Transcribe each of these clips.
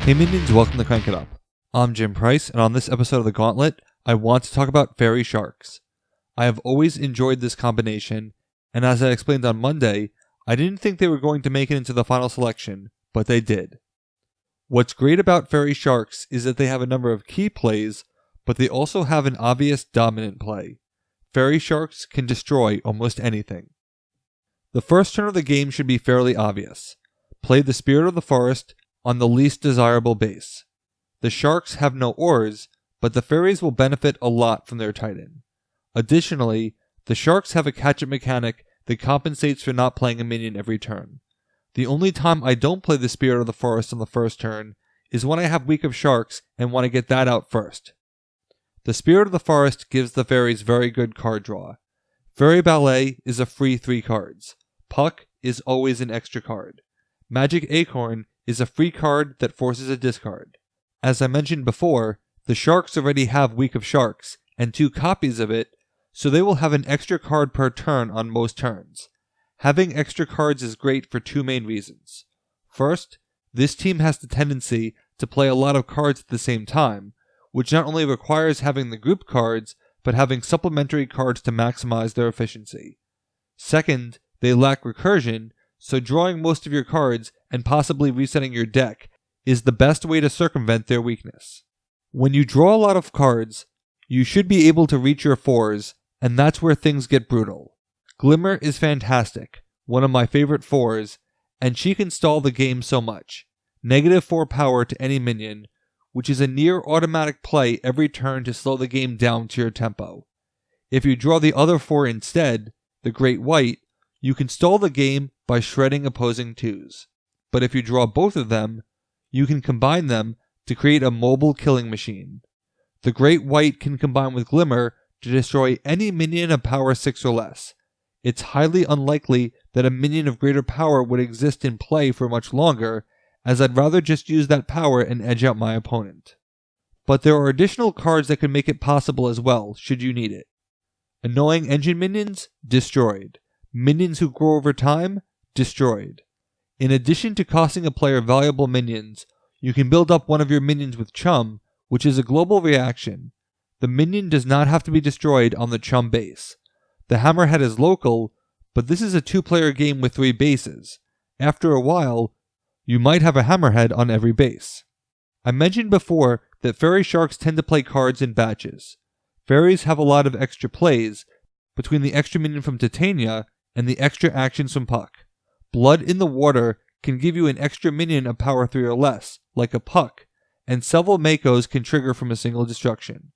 Hey minions, welcome to Crank It Up. I'm Jim Price, and on this episode of the Gauntlet, I want to talk about fairy sharks. I have always enjoyed this combination, and as I explained on Monday, I didn't think they were going to make it into the final selection, but they did. What's great about fairy sharks is that they have a number of key plays, but they also have an obvious dominant play. Fairy sharks can destroy almost anything. The first turn of the game should be fairly obvious. Play the Spirit of the Forest on the least desirable base. The sharks have no oars, but the fairies will benefit a lot from their Titan. Additionally, the sharks have a catch-up mechanic that compensates for not playing a minion every turn. The only time I don't play the Spirit of the Forest on the first turn is when I have Week of Sharks and want to get that out first. The Spirit of the Forest gives the fairies very good card draw. Fairy Ballet is a free 3 cards. Puck is always an extra card. Magic Acorn is a free card that forces a discard. As I mentioned before, the sharks already have Week of Sharks and 2 copies of it, so they will have an extra card per turn on most turns. Having extra cards is great for 2 main reasons. First, this team has the tendency to play a lot of cards at the same time, which not only requires having the group cards, but having supplementary cards to maximize their efficiency. Second, they lack recursion, so drawing most of your cards and possibly resetting your deck is the best way to circumvent their weakness. When you draw a lot of cards, you should be able to reach your 4s, and that's where things get brutal. Glimmer is fantastic, one of my favorite 4s, and she can stall the game so much. -4 power to any minion, which is a near automatic play every turn to slow the game down to your tempo. If you draw the other 4 instead, the Great White, you can stall the game by shredding opposing 2s. But if you draw both of them, you can combine them to create a mobile killing machine. The Great White can combine with Glimmer to destroy any minion of power 6 or less. It's highly unlikely that a minion of greater power would exist in play for much longer, as I'd rather just use that power and edge out my opponent. But there are additional cards that can make it possible as well, should you need it. Annoying engine minions? Destroyed. Minions who grow over time? Destroyed. In addition to costing a player valuable minions, you can build up one of your minions with Chum, which is a global reaction. The minion does not have to be destroyed on the Chum base. The Hammerhead is local, but this is a 2-player game with 3 bases. After a while, you might have a Hammerhead on every base. I mentioned before that fairy sharks tend to play cards in batches. Fairies have a lot of extra plays between the extra minion from Titania and the extra actions from Puck. Blood in the Water can give you an extra minion of power 3 or less, like a Puck, and several Makos can trigger from a single destruction.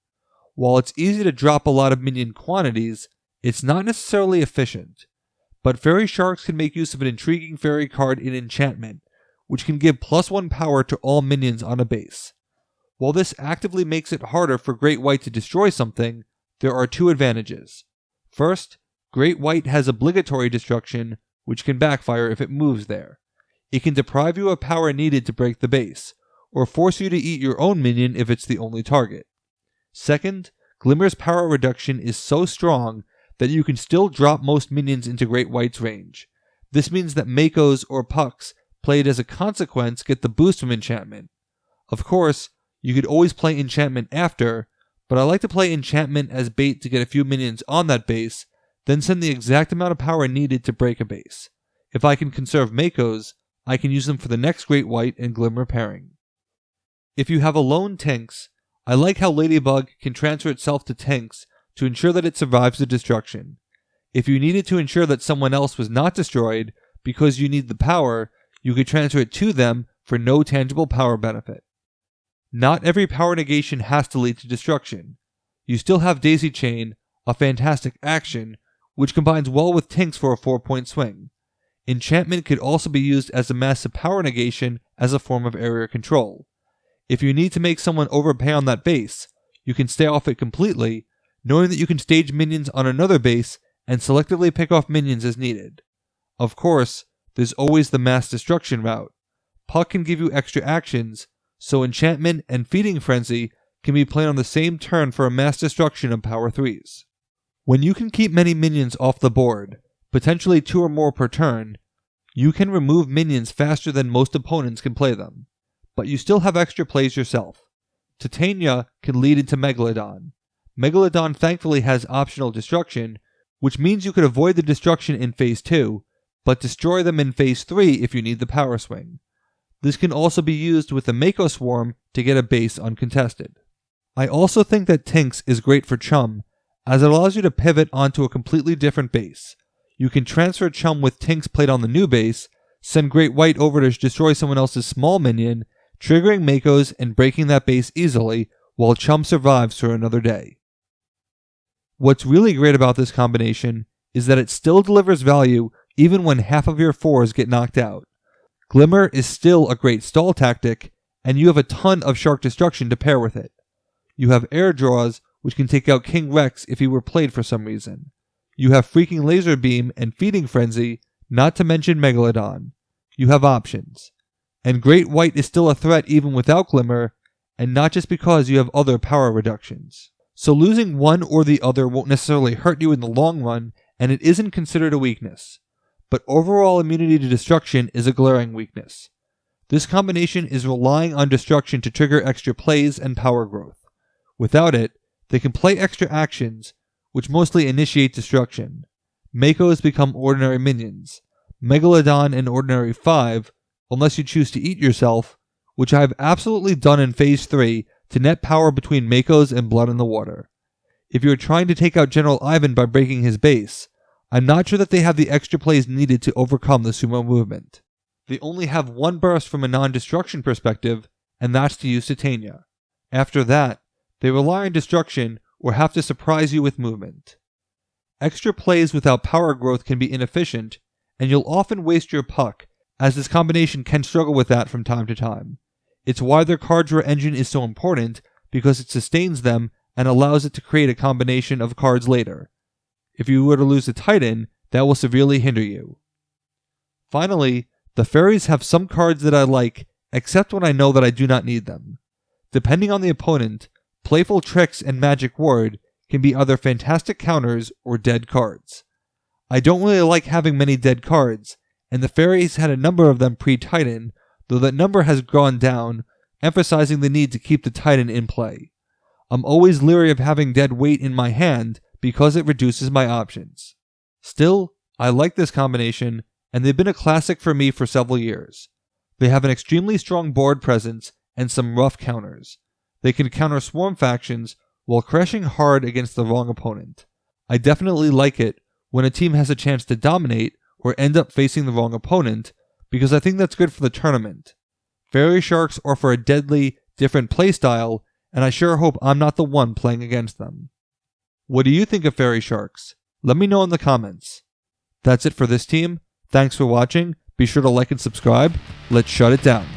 While it's easy to drop a lot of minion quantities, it's not necessarily efficient. But fairy sharks can make use of an intriguing fairy card in Enchantment, which can give +1 power to all minions on a base. While this actively makes it harder for Great White to destroy something, there are 2 advantages. First, Great White has obligatory destruction, which can backfire if it moves there. It can deprive you of power needed to break the base, or force you to eat your own minion if it's the only target. Second, Glimmer's power reduction is so strong that you can still drop most minions into Great White's range. This means that Makos or Pucks played as a consequence get the boost from Enchantment. Of course, you could always play Enchantment after, but I like to play Enchantment as bait to get a few minions on that base, then send the exact amount of power needed to break a base. If I can conserve Makos, I can use them for the next Great White and Glimmer pairing. If you have a lone Tinks, I like how Ladybug can transfer itself to Tinks to ensure that it survives the destruction. If you needed to ensure that someone else was not destroyed because you need the power, you could transfer it to them for no tangible power benefit. Not every power negation has to lead to destruction. You still have Daisy Chain, a fantastic action, which combines well with Tinks for a 4-point swing. Enchantment could also be used as a massive power negation as a form of area control. If you need to make someone overpay on that base, you can stay off it completely, knowing that you can stage minions on another base and selectively pick off minions as needed. Of course, there's always the mass destruction route. Puck can give you extra actions, so Enchantment and Feeding Frenzy can be played on the same turn for a mass destruction of power 3s. When you can keep many minions off the board, potentially 2 or more per turn, you can remove minions faster than most opponents can play them. but you still have extra plays yourself. Titania can lead into Megalodon. Megalodon thankfully has optional destruction, which means you could avoid the destruction in Phase 2, but destroy them in Phase 3 if you need the power swing. This can also be used with the Mako Swarm to get a base uncontested. I also think that Tinks is great for Chum, as it allows you to pivot onto a completely different base. You can transfer Chum with Tinks played on the new base, send Great White over to destroy someone else's small minion, triggering Makos and breaking that base easily, while Chum survives for another day. What's really great about this combination is that it still delivers value even when half of your 4s get knocked out. Glimmer is still a great stall tactic, and you have a ton of Shark Destruction to pair with it. You have Air Draws, which can take out King Rex if he were played for some reason. You have Freaking Laser Beam and Feeding Frenzy, not to mention Megalodon. You have options. And Great White is still a threat even without Glimmer, and not just because you have other power reductions. So losing one or the other won't necessarily hurt you in the long run, and it isn't considered a weakness. But overall immunity to destruction is a glaring weakness. This combination is relying on destruction to trigger extra plays and power growth. Without it, they can play extra actions, which mostly initiate destruction. Makos become ordinary minions. Megalodon an ordinary 5, unless you choose to eat yourself, which I have absolutely done in Phase 3 to net power between Makos and Blood in the Water. If you are trying to take out General Ivan by breaking his base, I'm not sure that they have the extra plays needed to overcome the sumo movement. They only have one burst from a non-destruction perspective, and that's to use Titania. After that, they rely on destruction or have to surprise you with movement. Extra plays without power growth can be inefficient, and you'll often waste your puck, as this combination can struggle with that from time to time. It's why their card draw engine is so important, because it sustains them and allows it to create a combination of cards later. If you were to lose a Titan, that will severely hinder you. Finally, the fairies have some cards that I like, except when I know that I do not need them. Depending on the opponent, Playful Tricks and Magic Word can be either fantastic counters or dead cards. I don't really like having many dead cards, and the fairies had a number of them pre-Titan, though that number has gone down, emphasizing the need to keep the Titan in play. I'm always leery of having dead weight in my hand because it reduces my options. Still, I like this combination, and they've been a classic for me for several years. They have an extremely strong board presence and some rough counters. They can counter swarm factions while crashing hard against the wrong opponent. I definitely like it when a team has a chance to dominate or end up facing the wrong opponent, because I think that's good for the tournament. Fairy Sharks offer a deadly, different playstyle, and I sure hope I'm not the one playing against them. What do you think of Fairy Sharks? Let me know in the comments. That's it for this team. Thanks for watching. Be sure to like and subscribe. Let's shut it down.